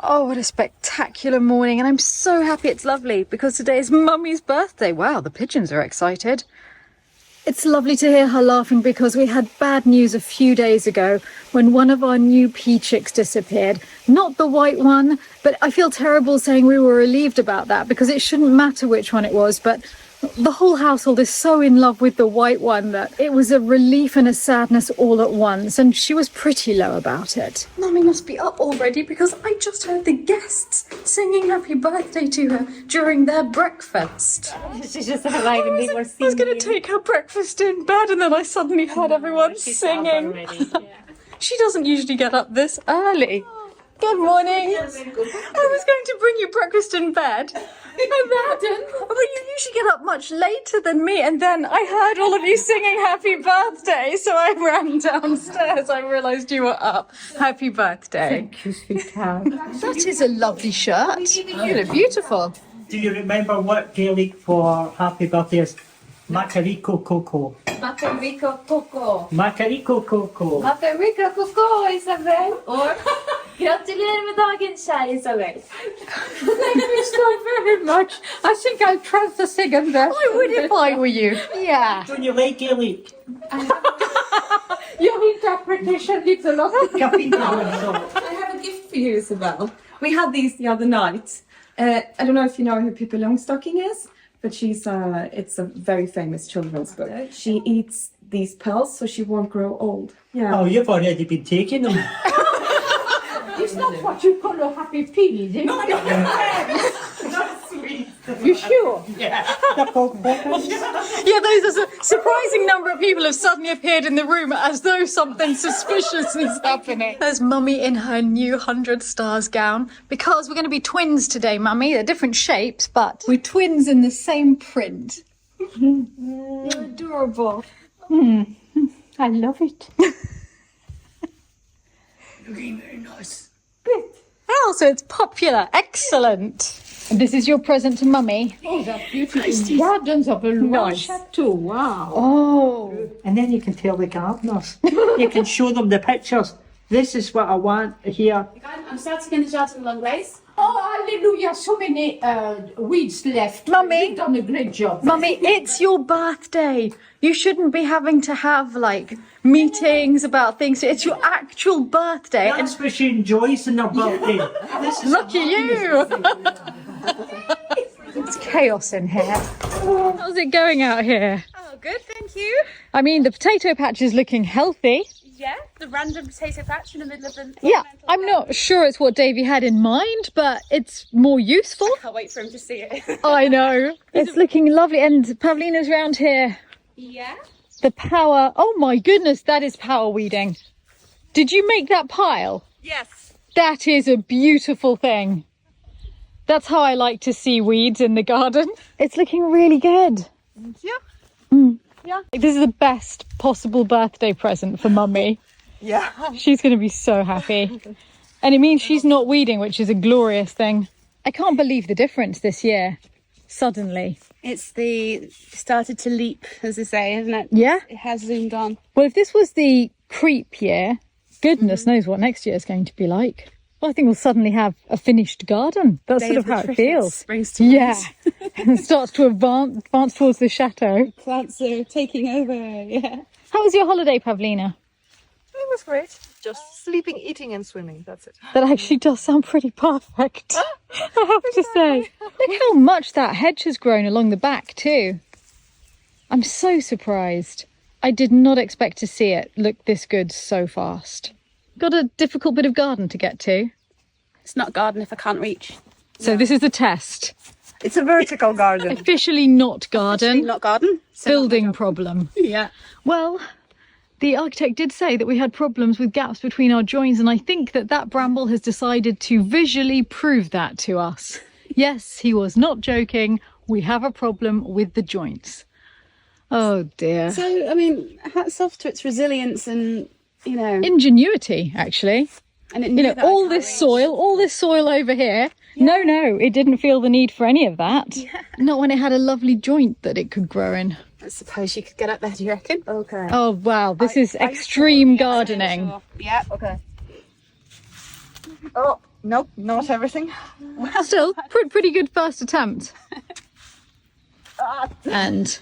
Oh, what a spectacular morning, and I'm so happy it's lovely because today is Mummy's birthday. Wow, the pigeons are excited. It's lovely to hear her laughing because we had bad news a few days ago when one of our new pea chicks disappeared. Not the white one, but I feel terrible saying we were relieved about that because it shouldn't matter which one it was, but the whole household is so in love with the white one that it was a relief and a sadness all at once, and she was pretty low about it. Mummy must be up already because I just heard the guests singing happy birthday to her during their breakfast. She's just like, I was going to take her breakfast in bed and then I suddenly heard everyone singing. She doesn't usually get up this early. Good morning. I was going to bring you breakfast in bed. But you usually get up much later than me, and then I heard all of you singing happy birthday, so I ran downstairs. I realised you were up. Happy birthday. Thank you, sweetheart. That is a lovely shirt. You look beautiful. Do you remember what Gaelic for happy birthday is? Macarico Coco. Macarico Coco. Macarico Coco. Macarico Coco, Isabelle. Or gratulerar med dagen, kär Isabelle. Thank you so very much. I think I'll try to sing in there. I would if I were you. Yeah. Don't you like Gaelic? Your interpretation needs a lot of... I I have a gift for you, Isabelle. We had these the other night. I don't know if you know who Pippi Longstocking is, but it's a very famous children's book. She eats these pills so she won't grow old. Yeah. Oh, you've already been taking them. It's not what you call a happy pea, is it? No, that's sweet. You sure? Yeah. They're called peppers. Yeah, there's a surprising number of people have suddenly appeared in the room as though something suspicious is happening. There's Mummy in her new 100 stars gown because we're going to be twins today, Mummy. They're different shapes, but we're twins in the same print. You're adorable. I love it. Looking very nice. Oh, so it's popular. Excellent. And this is your present to Mummy. Oh, that's beautiful. Gardens of a large chateau. Wow. Oh. And then you can tell the gardeners. You can show them the pictures. This is what I want here. I'm starting in the Chateau de Lalande. Oh, hallelujah. So many weeds left. Mummy. You've done a great job. Mummy, it's your birthday. You shouldn't be having to have, like, meetings about things. It's your actual birthday. And That's what she enjoys in her birthday. lucky you. It's chaos in here. How's it going out here? Oh, good, thank you. I mean, the potato patch is looking healthy. Yeah, the random potato patch in the middle of the... Yeah, I'm not sure it's what Davey had in mind, but it's more useful. Can't wait for him to see it. I know. It's looking lovely. And Pavlina's round here. Yeah. The power. Oh my goodness, that is power weeding. Did you make that pile? Yes. That is a beautiful thing. That's how I like to see weeds in the garden. It's looking really good. Yeah. Yeah. This is the best possible birthday present for Mummy. Yeah. She's going to be so happy. And it means she's not weeding, which is a glorious thing. I can't believe the difference this year. Suddenly. It's started to leap, as they say, isn't it? Yeah. It has zoomed on. Well, if this was the creep year, goodness knows what next year is going to be like. Well, I think we'll suddenly have a finished garden. That's sort of how it feels. Springs to Yeah. And starts to advance towards the chateau. Plants are taking over, yeah. How was your holiday, Pavlina? It was great. Just sleeping, eating and swimming. That's it. That actually does sound pretty perfect. I have to say. Look how much that hedge has grown along the back too. I'm so surprised. I did not expect to see it look this good so fast. Got a difficult bit of garden to get to. It's not garden if I can't reach. So this is the test. It's a vertical garden. Officially not garden. Not garden. Building problem. Yeah. Well, the architect did say that we had problems with gaps between our joins, and I think that bramble has decided to visually prove that to us. Yes, he was not joking. We have a problem with the joints. Oh dear. So, I mean, hats off to its resilience and, you know... Ingenuity, actually. And it You knew know, that I all can't this reach. soil over here. No, it didn't feel the need for any of that. Yeah. Not when it had a lovely joint that it could grow in. I suppose you could get up there, do you reckon? Okay. Oh wow, this is extreme gardening. Yeah. Okay. Oh, Nope, not everything. Still, pretty good first attempt. And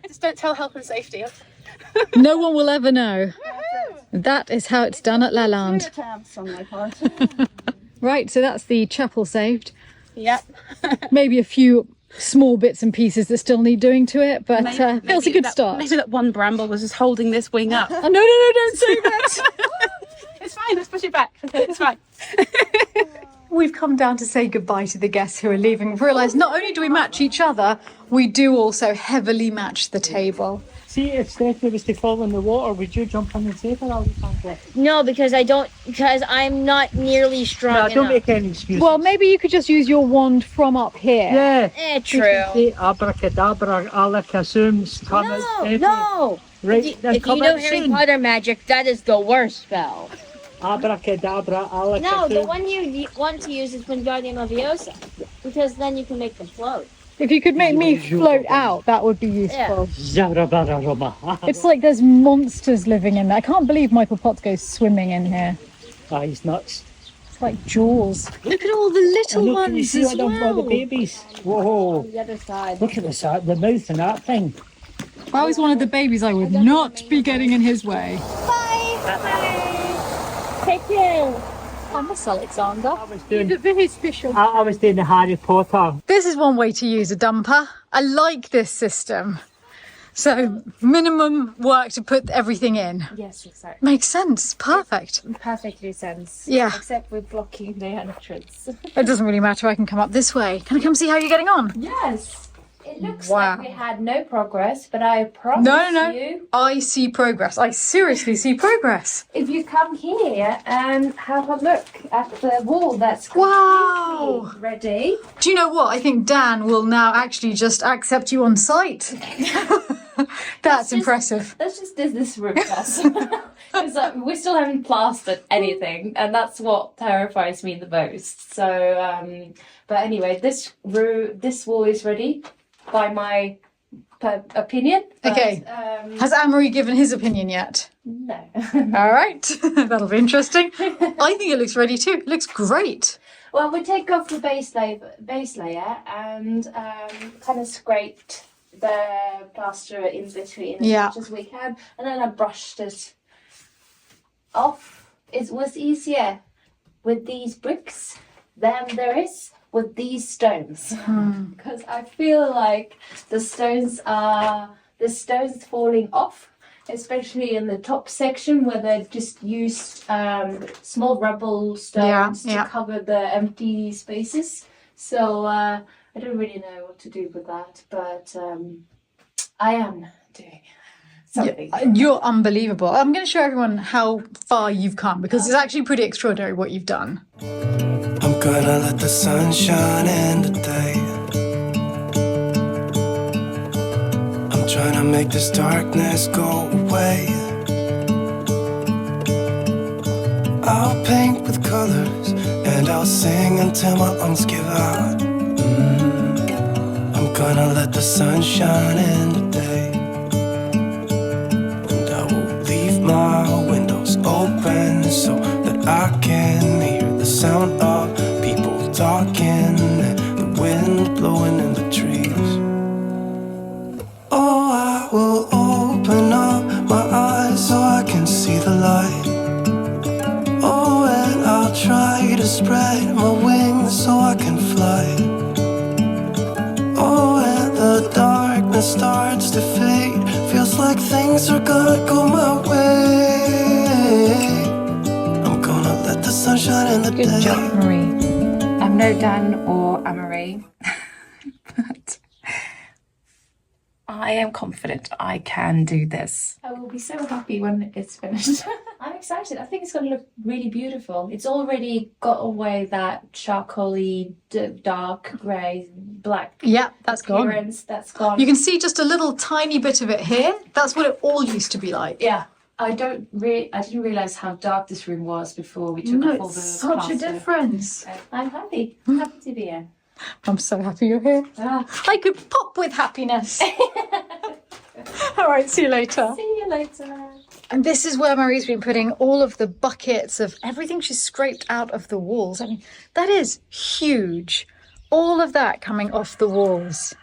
Just don't tell health and safety. no one will ever know. That is how it's done at Lalande. Attempts on my part. Right, so that's the chapel saved. Yep. Maybe a few small bits and pieces that still need doing to it, but feels a good start. Maybe that one bramble was just holding this wing up. Oh, no, don't say that. It's fine, let's push it back. It's fine. We've come down to say goodbye to the guests who are leaving. We've realised not only do we match each other, we do also heavily match the table. See, if Stephanie was to fall in the water, would you jump in and save her all the time? No, because I'm not nearly strong No, enough. don't make any excuses. Well, maybe you could just use your wand from up here. Yeah. True. Say abracadabra, alakazum, come out, Stephanie. No. Right, then If you come know out Harry soon. Potter magic, that is the worst spell. Abracadabra, alakazum. No, the one you want to use is Wingardium Leviosa, because then you can make them float. If you could make me float out, that would be useful. Zarabararama. It's like there's monsters living in there. I can't believe Michael Potts goes swimming in here. Ah, he's nuts. It's like Jaws. Look at all the little Look, can you ones see as all the well. babies? Whoa. The other side. Look at the mouth and that thing. If I was one of the babies, I would not be getting in his way. Take care. I miss Alexander. I was doing, Very special. I was doing the Harry Potter. This is one way to use a dumper. I like this system. So minimum work to put everything in. Yes, exactly. Makes sense. Perfect. Perfectly sense. Yeah. Except we're blocking the entrance. It doesn't really matter. I can come up this way. Can I come see how you're getting on? Yes. It looks Wow. like we had no progress, but I promise No. you, I see progress. I seriously see progress. if you come here and have a look at the wall that's completely Wow. ready. Do you know what? I think Dan will now actually just accept you on site. That's impressive. Let's just do this room first. Because we still haven't plastered anything, and that's what terrifies me the most. So, but anyway, this wall is ready by my opinion. But, Okay. Has Amory given his opinion yet? No. All right. That'll be interesting. I think it looks ready too. It looks great. Well, we take off the base layer and kind of scraped the plaster in between as Yeah. much as we can, and then I brushed it off. It was easier with these bricks than there is with these stones, because I feel like the stones falling off, especially in the top section where they just used small rubble stones Yeah. to cover the empty spaces. So I don't really know what to do with that, but I am doing something. You're unbelievable. I'm going to show everyone how far you've come because it's actually pretty extraordinary what you've done. I'm gonna let the sun shine in today. I'm trying to make this darkness go away. I'll paint with colors and I'll sing until my lungs give out. I'm gonna let the sun shine in today. And I will leave my windows open so that I can hear the sound of people talking and the wind blowing in the trees. Oh, I will open up my eyes so I can see the light. Oh, and I'll try to spread my wings so I can fly. Oh, and the darkness starts to fade. Feels like things are gonna go my way. I'm gonna let the sun shine in the day. Good job, Marie. I'm no Dan or Amory, but I am confident I can do this. I will be so happy when it's finished. I'm excited. I think it's going to look really beautiful. It's already got away that charcoaly, dark grey, black Yeah, that's gone. appearance. That's gone. You can see just a little tiny bit of it here. That's what it all used to be like. Yeah. I didn't realise how dark this room was before we took No, off all it's the such a plaster. difference. I'm happy. Happy to be here. I'm so happy you're here. Ah. I could pop with happiness. All right, see you later. See you later. And this is where Marie's been putting all of the buckets of everything she's scraped out of the walls. I mean, that is huge. All of that coming off the walls.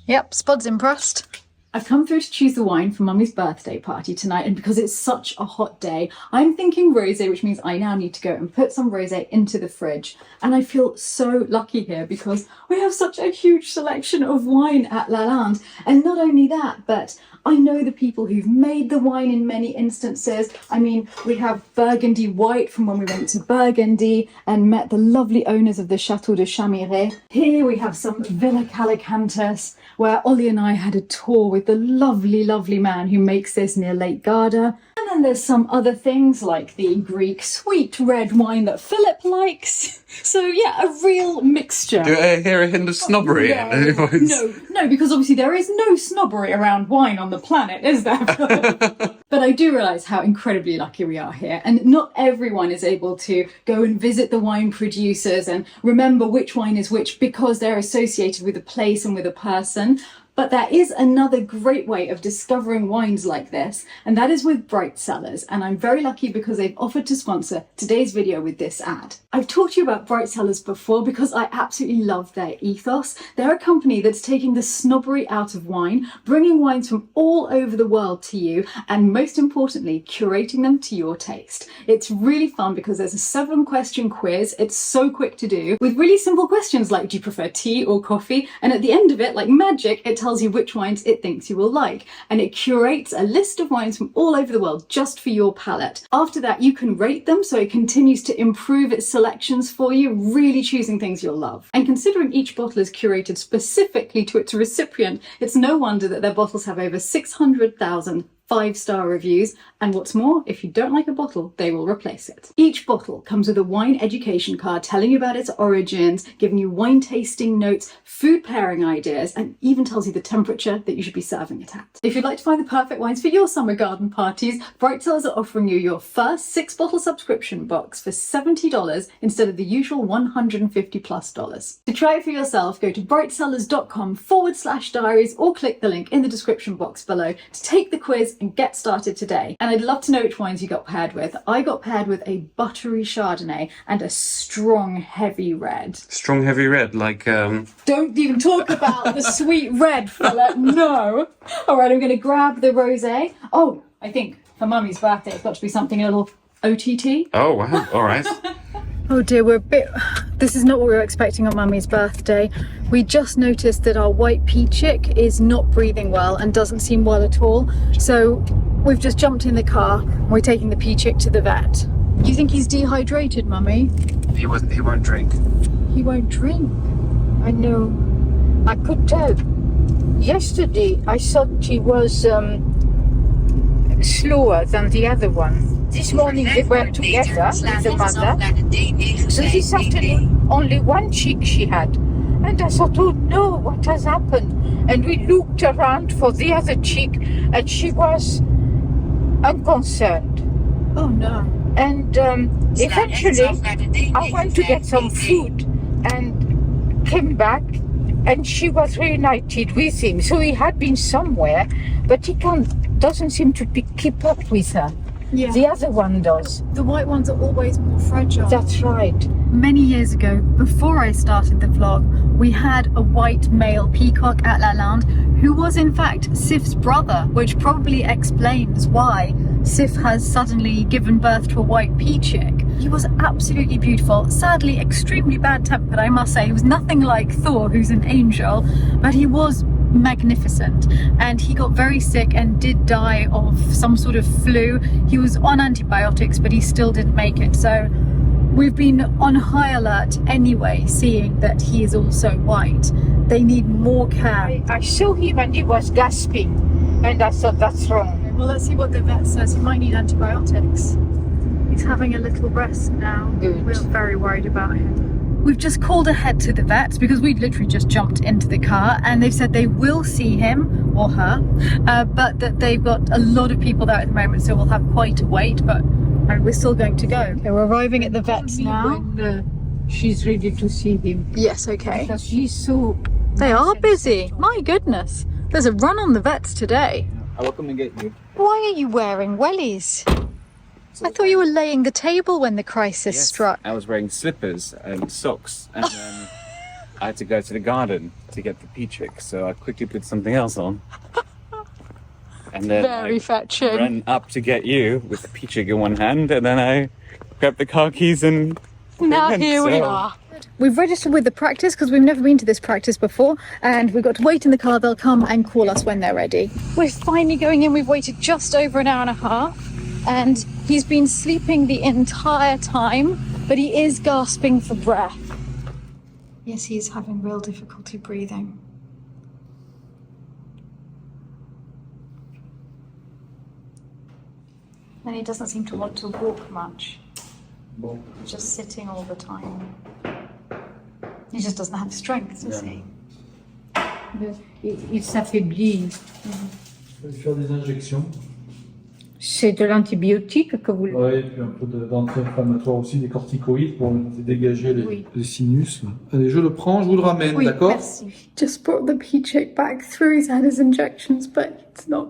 Yep, Spud's impressed. I've come through to choose the wine for Mummy's birthday party tonight, and because it's such a hot day, I'm thinking rosé, which means I now need to go and put some rosé into the fridge. And I feel so lucky here because we have such a huge selection of wine at Lalande. And not only that, but I know the people who've made the wine in many instances. I mean, we have Burgundy white from when we went to Burgundy and met the lovely owners of the Chateau de Lalande. Here we have some Villa Calicantus, where Ollie and I had a tour with the lovely, lovely man who makes this near Lake Garda. And then there's some other things like the Greek sweet red wine that Philip likes. So yeah, a real mixture. Do I hear a hint of snobbery? No, because obviously there is no snobbery around wine on the planet, is there? But I do realise how incredibly lucky we are here, and not everyone is able to go and visit the wine producers and remember which wine is which because they're associated with a place and with a person. But there is another great way of discovering wines like this, and that is with Bright Cellars. And I'm very lucky because they've offered to sponsor today's video with this ad. I've talked to you about Bright Cellars before because I absolutely love their ethos. They're a company that's taking the snobbery out of wine, bringing wines from all over the world to you, and most importantly, curating them to your taste. It's really fun because there's a 7-question quiz. It's so quick to do with really simple questions like, do you prefer tea or coffee? And at the end of it, like magic, it tells you which wines it thinks you will like, and it curates a list of wines from all over the world just for your palate. After that, you can rate them so it continues to improve its selections for you, really choosing things you'll love. And considering each bottle is curated specifically to its recipient, it's no wonder that their bottles have over 600,000 5-star reviews, and what's more, if you don't like a bottle, they will replace it. Each bottle comes with a wine education card telling you about its origins, giving you wine tasting notes, food pairing ideas, and even tells you the temperature that you should be serving it at. If you'd like to find the perfect wines for your summer garden parties, Bright Cellars are offering you your first 6-bottle subscription box for $70 instead of the usual $150+. To try it for yourself, go to brightcellars.com/diaries or click the link in the description box below to take the quiz and get started today. And I'd love to know which wines you got paired with. I got paired with a buttery Chardonnay and a strong heavy red. Strong heavy red, like Don't even talk about the sweet red, fella. No. All right, I'm going to grab the rosé. Oh, I think for Mummy's birthday it's got to be something a little OTT. Oh wow, all right. Oh dear, this is not what we were expecting on Mummy's birthday. We just noticed that our white pea chick is not breathing well and doesn't seem well at all. So we've just jumped in the car and we're taking the pea chick to the vet. You think he's dehydrated, Mummy? He won't drink. He won't drink. I know. I could tell. Yesterday I thought he was slower than the other one. This morning they were together with the mother. So this afternoon only one cheek she had. And I thought, oh no, what has happened? And we looked around for the other cheek and she was unconcerned. Oh no. And eventually I went to get some food and came back and she was reunited with him. So he had been somewhere, but he doesn't seem to keep up with her. Yeah. The other one does. The white ones are always more fragile. That's right. Many years ago, before I started the vlog, we had a white male peacock at Lalande who was in fact Sif's brother, which probably explains why Sif has suddenly given birth to a white pea chick. He was absolutely beautiful, sadly extremely bad-tempered, I must say. He was nothing like Thor, who's an angel, but he was magnificent, and he got very sick and did die of some sort of flu. He was on antibiotics, but he still didn't make it. So we've been on high alert anyway, seeing that he is also white. They need more care. I saw him and he was gasping, and I thought that's wrong. Well, let's see what the vet says. He might need antibiotics. He's having a little rest now. Good. We're very worried about him. We've just called ahead to the vet because we'd literally just jumped into the car, and they've said they will see him or her, but that they've got a lot of people there at the moment, so we'll have quite a wait, but we're still going to go. Okay, we're arriving at the vet's now. When she's ready to see him. Yes, okay. Because she's so... They are busy. My goodness. There's a run on the vets today. I will come and get you. Why are you wearing wellies? I thought you were laying the table when the crisis struck. I was wearing slippers and socks, and then I had to go to the garden to get the peachick, so I quickly put something else on. And then Very fetching. ran up to get you with the peachick in one hand, and then I grabbed the car keys and Now here we are. We've registered with the practice because we've never been to this practice before, and we've got to wait in the car. They'll come and call us when they're ready. We're finally going in. We've waited just over an hour and a half, and he's been sleeping the entire time, but he is gasping for breath. Yes, he is having real difficulty breathing. And he doesn't seem to want to walk much. Just sitting all the time. He just doesn't have strength, does he? Il s'affaiblit. Je vais faire des injections. C'est de l'antibiotique que vous... Oui, et puis un peu d'anti-inflammatoire aussi, des corticoïdes pour dégager les sinus. Allez, je le prends, je vous le ramène, d'accord? Merci. Just brought the peachick back through. He's had his injections, but it's not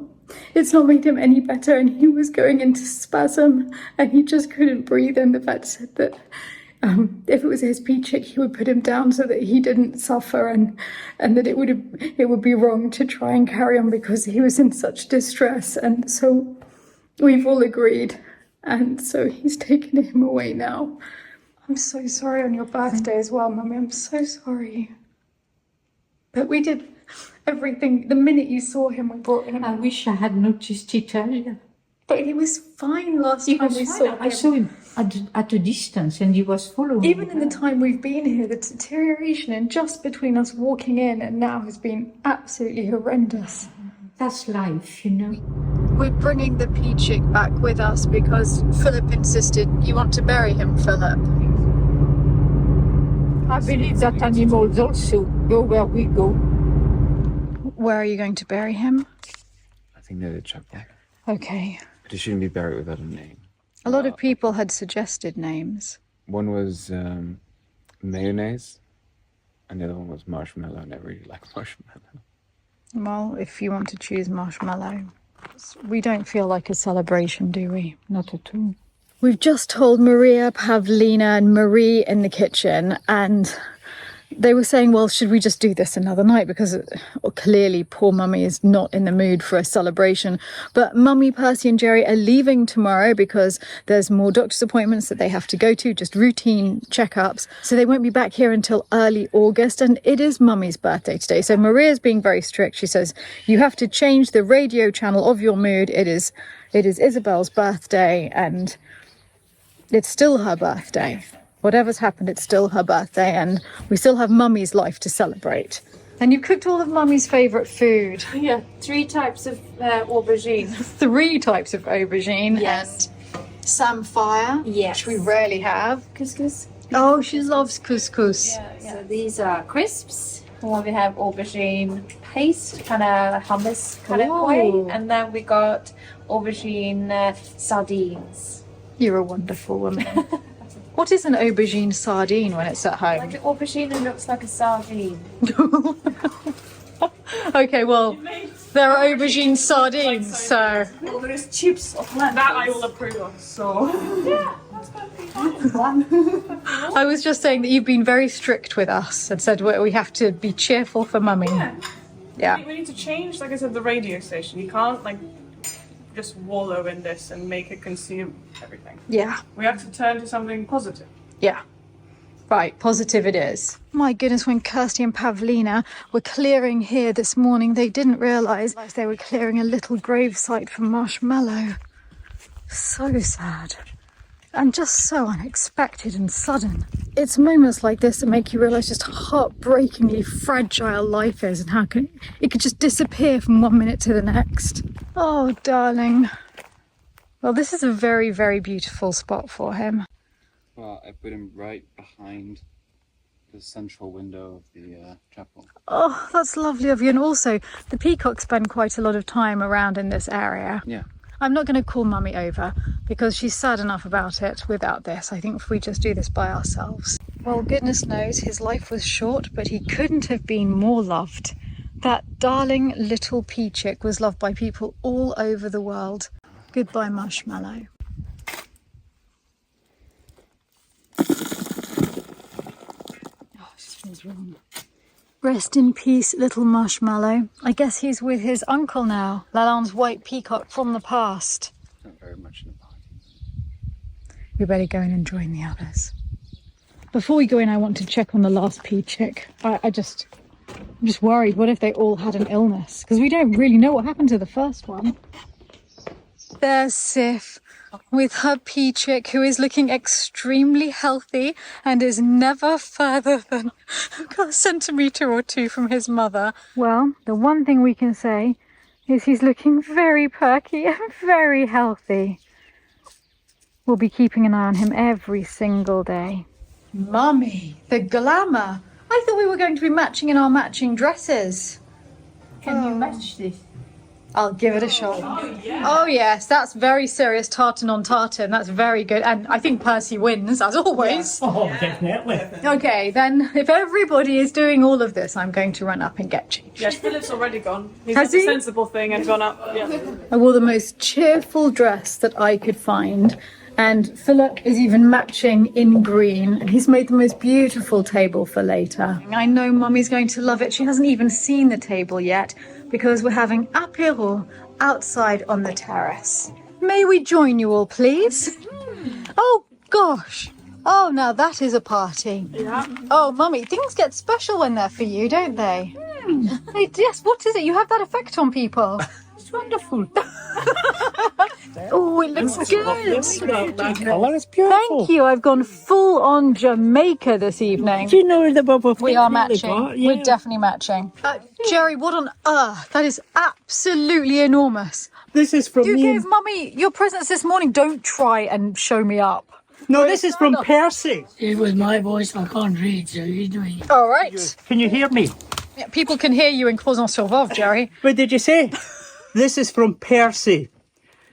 made him any better, and he was going into spasm and he just couldn't breathe, and the vet said that if it was his peachick he would put him down so that he didn't suffer, and that it would be wrong to try and carry on because he was in such distress. And so we've all agreed, and so he's taken him away now. I'm so sorry on your birthday as well, Mummy. I'm so sorry. But we did everything. The minute you saw him, we brought him. I wish I had noticed it earlier. But he was fine last time we saw him. I saw him at a distance, and he was following. Even in the time we've been here, the deterioration in just between us walking in and now has been absolutely horrendous. That's life, you know. We're bringing the peachick back with us because Philip insisted. You want to bury him, Philip? I believe that animals also go where we go. Where are you going to bury him? I think near the chapel. Okay. But he shouldn't be buried without a name. A lot of people had suggested names. One was mayonnaise, and the other one was marshmallow, and I really like marshmallow. Well, if you want to choose marshmallow. We don't feel like a celebration, do we? Not at all. We've just told Maria, Pavlina and Marie in the kitchen, and they were saying, well, should we just do this another night? Because clearly poor Mummy is not in the mood for a celebration. But Mummy, Percy and Jerry are leaving tomorrow because there's more doctor's appointments that they have to go to, just routine checkups. So they won't be back here until early August. And it is Mummy's birthday today. So Maria's being very strict. She says, you have to change the radio channel of your mood. It is Isabelle's birthday, and it's still her birthday. Whatever's happened, it's still her birthday, and we still have Mummy's life to celebrate. And you cooked all of Mummy's favourite food. Yeah, 3 types of aubergine. 3 types of aubergine. Yes. And samphire, Yes. which we rarely have. Couscous. Oh, she loves couscous. Yeah. So these are crisps. And then we have aubergine paste, kind of hummus kind of way. And then we got aubergine sardines. You're a wonderful woman. What is an aubergine sardine when it's at home? Like an aubergine that looks like a sardine. Okay, well, there are aubergine sardines, so... Well, there is chips of lentils. That I will approve of, so... Yeah, that's going to be fun. I was just saying that you've been very strict with us and said we have to be cheerful for Mummy. Yeah. We need to change, like I said, the radio station. You can't, like, just wallow in this and make it consume everything. Yeah. We have to turn to something positive. Yeah. Right, positive it is. My goodness, when Kirsty and Pavlina were clearing here this morning, they didn't realise they were clearing a little gravesite for Marshmallow. So sad. And just so unexpected and sudden. It's moments like this that make you realise just how heartbreakingly fragile life is and how it could just disappear from one minute to the next. Oh, darling. Well, this is a very, very beautiful spot for him. Well, I put him right behind the central window of the chapel. Oh, that's lovely of you. And also, the peacocks spend quite a lot of time around in this area. Yeah. I'm not going to call Mummy over because she's sad enough about it without this. I think if we just do this by ourselves. Well, goodness knows his life was short, but he couldn't have been more loved That darling little pea chick was loved by people all over the world. Goodbye, Marshmallow. Oh, it just feels wrong. Rest in peace, little Marshmallow. I guess he's with his uncle now, Lalande's white peacock from the past. Not very much in the party. We better go and join the others. Before we go in, I want to check on the last pea chick. I'm just worried. What if they all had an illness? Because we don't really know what happened to the first one. There's Sif with her pea chick, who is looking extremely healthy and is never further than a centimetre or two from his mother. Well, the one thing we can say is he's looking very perky and very healthy. We'll be keeping an eye on him every single day. Mummy, the glamour. I thought we were going to be matching in our matching dresses. Can you match this? I'll give it a shot. Oh yes, that's very serious tartan on tartan. That's very good. And I think Percy wins, as always. Oh, definitely. Okay, then if everybody is doing all of this, I'm going to run up and get changed. Yes, Philip's already gone. He's Has done the he? sensible thing and gone up. Yeah. I wore the most cheerful dress that I could find. And Philip is even matching in green. And he's made the most beautiful table for later. I know Mummy's going to love it. She hasn't even seen the table yet because we're having apéro outside on the terrace. May we join you all, please? Oh, gosh. Oh, now that is a party. Yeah. Oh, Mummy, things get special when they're for you, don't they? Hey, yes, what is it? You have that effect on people. It's wonderful. Oh, it looks good. That colour is beautiful. Thank you. I've gone full on Jamaica this evening. Do you know the bubble? We are matching. Yeah. We're definitely matching. Jerry, what on earth? That is absolutely enormous. This is from You me. gave Mummy your presents this morning. Don't try and show me up. No, this is from Percy. It was my voice, I can't read, so you do it. All right. Can you hear me? Yeah, people can hear you in Croissant-sur-Veuve, Jerry. What did you say? This is from Percy.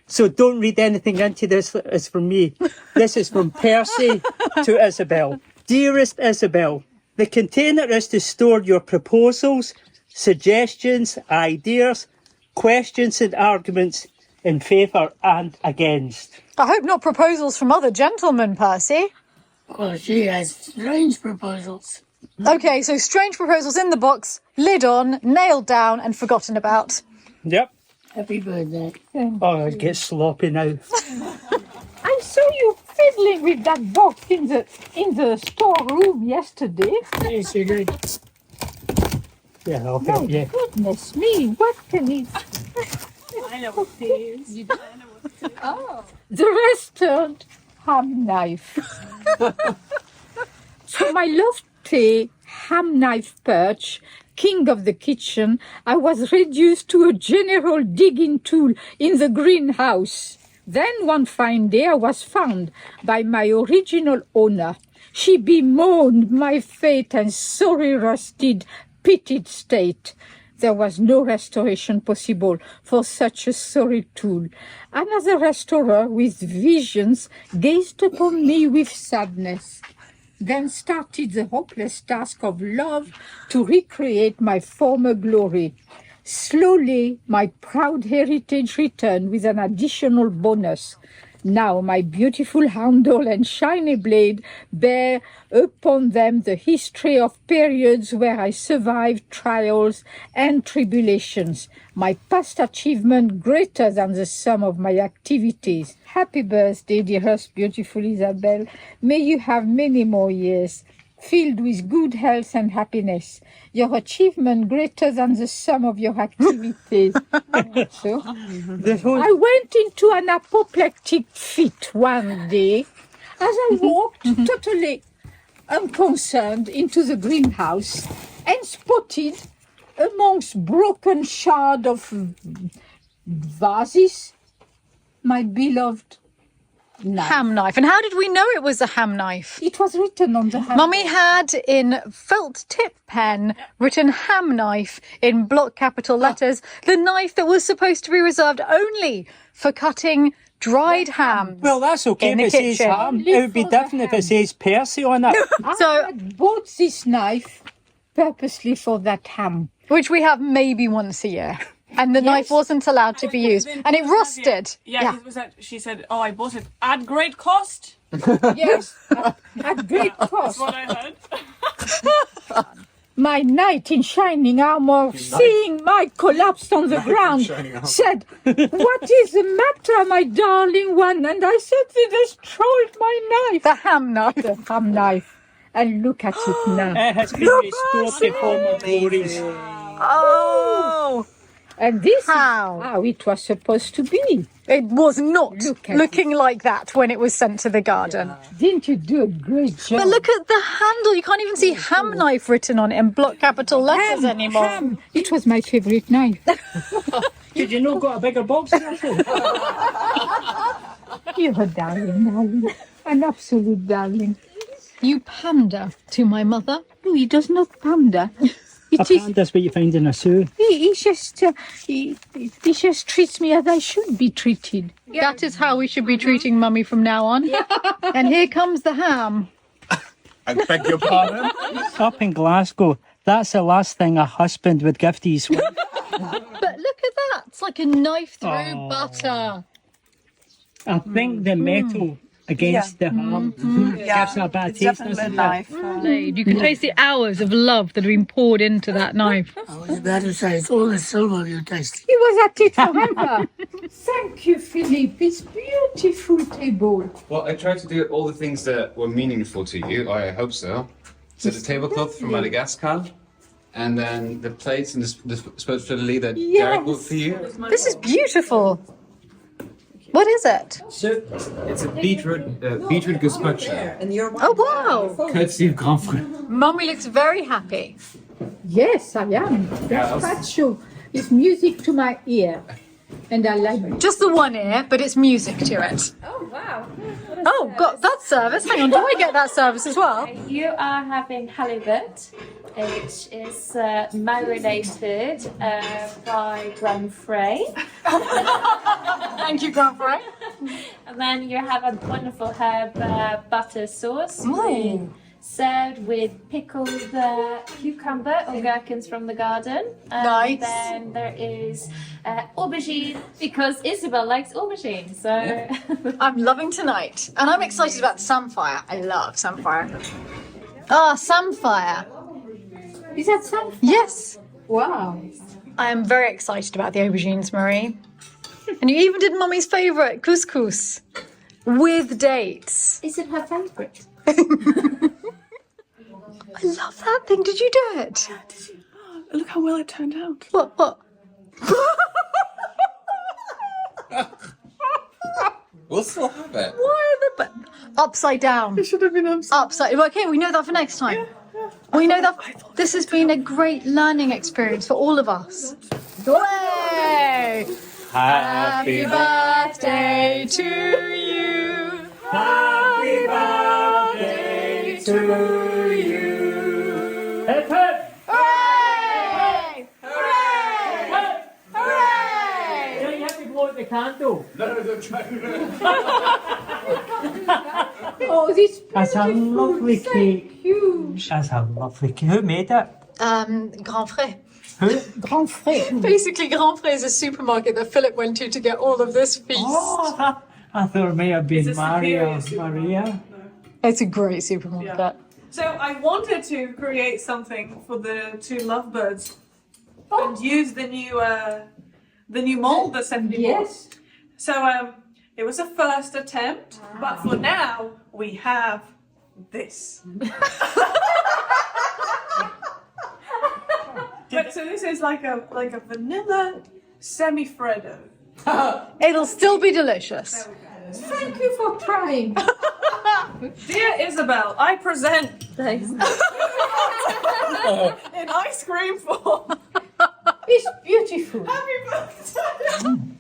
So don't read anything into this. It's from me. This is from Percy to Isabelle. Dearest Isabelle, the container is to store your proposals, suggestions, ideas, questions and arguments in favour and against. I hope not proposals from other gentlemen, Percy. Well, she has strange proposals. Okay, so strange proposals in the box, lid on, nailed down and forgotten about. Yep. Happy birthday. Oh, it gets sloppy now. I saw you fiddling with that box in the storeroom yesterday. Yes, you did. Yeah, I'll help you. Goodness me, what can it... I know what it is. Oh, the restaurant ham knife. For my lofty ham knife perch, king of the kitchen, I was reduced to a general digging tool in the greenhouse. Then one fine day I was found by my original owner. She bemoaned my fate and sorry rusted, pitied state. There was no restoration possible for such a sorry tool. Another restorer with visions gazed upon me with sadness. Then started the hopeless task of love to recreate my former glory. Slowly, my proud heritage returned with an additional bonus. Now my beautiful handle and shiny blade bear upon them the history of periods where I survived trials and tribulations, my past achievement greater than the sum of my activities. Happy birthday, dearest beautiful Isabelle. May you have many more years, filled with good health and happiness. Your achievement greater than the sum of your activities. So, I went into an apoplectic fit one day as I walked totally unconcerned into the greenhouse and spotted amongst broken shards of vases my beloved knife. Ham knife. And how did we know it was a ham knife? It was written on the ham. Mummy had in felt tip pen written ham knife in block capital letters, the knife that was supposed to be reserved only for cutting dried ham. Well, that's okay in if the it says kitchen. ham. It would be different if it says Percy on it. I had bought this knife purposely for that ham. which we have maybe once a year. And the knife wasn't allowed to be used. And it rusted. Yeah. She said, oh, I bought it at great cost. Yes, at great cost. That's what I heard. My knight in shining armor, seeing my collapsed on the ground, said, "What is the matter, my darling one?" And I said, "They destroyed my knife." The ham knife. The ham knife. And look at it now. It has been restored to former glories. Oh! And this How? is how it was supposed to be. It was not Look at looking like that when it was sent to the garden. Didn't you do a great job? But look at the handle. You can't even see ham knife written on it in block capital letters anymore. Ham. It was my favorite knife. Did you not got a bigger box? You're a darling. An absolute darling. You pander to my mother. No, he does not pander. That's what you find in a zoo. He just treats me as I should be treated. That is how we should be treating Mummy from now on. And here comes the ham. I beg your pardon? Up in Glasgow, that's the last thing a husband would gift his wife. But look at that. It's like a knife through butter. I think the metal against the ham gives it a bad taste. Definitely a knife. You can taste the hours of love that have been poured into that knife. I was about to say, it's all the silver you tasted. He was at it forever. Thank you, Philippe. It's beautiful table. Well, I tried to do all the things that were meaningful to you. I hope so. So the tablecloth from Madagascar, and then the plates and the spokes for Lily that Derek bought for you. This is beautiful. What is it? Soup. It's a beetroot gazpacho. Oh, wow. Courtesy of Grand Frère. Mummy looks very happy. Yes, I am. Gazpacho is music to my ear. And I like it. Just the one ear, but it's music to it. Oh, wow. Oh, got that service. Hang on, do I get that service as well? You are having halibut, which is marinated by Grand Frère. Thank you, Grand Frère. And then you have a wonderful herb butter sauce served with pickled cucumber or gherkins from the garden. Nice. And then there is aubergine because Isabelle likes aubergine. So I'm loving tonight. And I'm excited about samphire. I love samphire. Ah, samphire. Is that something? Yes. Wow. I am very excited about the aubergines, Marie. And you even did Mummy's favourite, couscous. With dates. is it her favourite? I love that thing. Did you do it? Look how well it turned out. What? We'll still have it. Why the... Upside down. It should have been Upside. Okay, we know that for next time. We know that this has been a great learning experience for all of us. Hooray! Happy birthday to you. Happy birthday to you. Hip hip! Hooray! Hooray! Hooray! You have to blow out the candle. Oh, this That's a lovely cake. huge. That's a lovely cake. Who made it? Grand Frère. Who? Grand Frère. Basically, Grand Frère is a supermarket that Philip went to get all of this feast. Oh, I thought it may have been Maria. It's a great supermarket. Yeah. So I wanted to create something for the two lovebirds and use the new mold that Stephanie bought. Yes. So it was a first attempt, but for now we have this. But so this is like a vanilla semi-freddo. It'll still be delicious. Thank you for trying. Dear Isabelle, I present in ice cream form. It's beautiful. Happy birthday!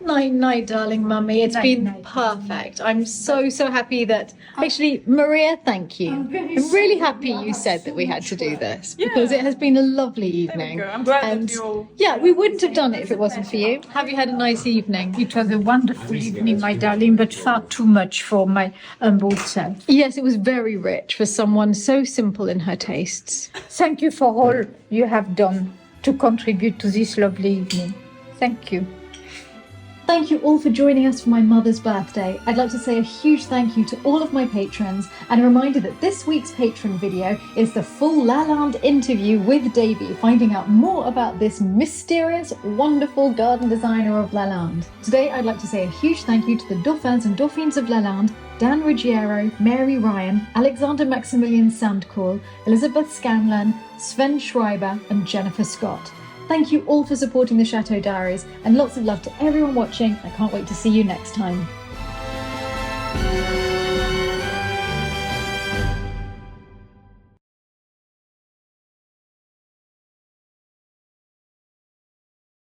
Night, darling mummy. It's been perfect. I'm so happy that... Actually, Maria, thank you. I'm really happy you said that we had to do this because it has been a lovely evening. I'm glad that you're... Yeah, we wouldn't have done it if it wasn't for you. Have you had a nice evening? It was a wonderful evening, my darling, but far too much for my humble self. Yes, it was very rich for someone so simple in her tastes. Thank you for all you have done to contribute to this lovely evening. Thank you. Thank you all for joining us for my mother's birthday. I'd like to say a huge thank you to all of my patrons and a reminder that this week's patron video is the full Lalande interview with Davy, finding out more about this mysterious, wonderful garden designer of Lalande. Today I'd like to say a huge thank you to the Dauphins and Dauphines of Lalande, Dan Ruggiero, Mary Ryan, Alexander Maximilian Sandcall, Elizabeth Scanlon, Sven Schreiber and Jennifer Scott. Thank you all for supporting the Chateau Diaries, and lots of love to everyone watching. I can't wait to see you next time.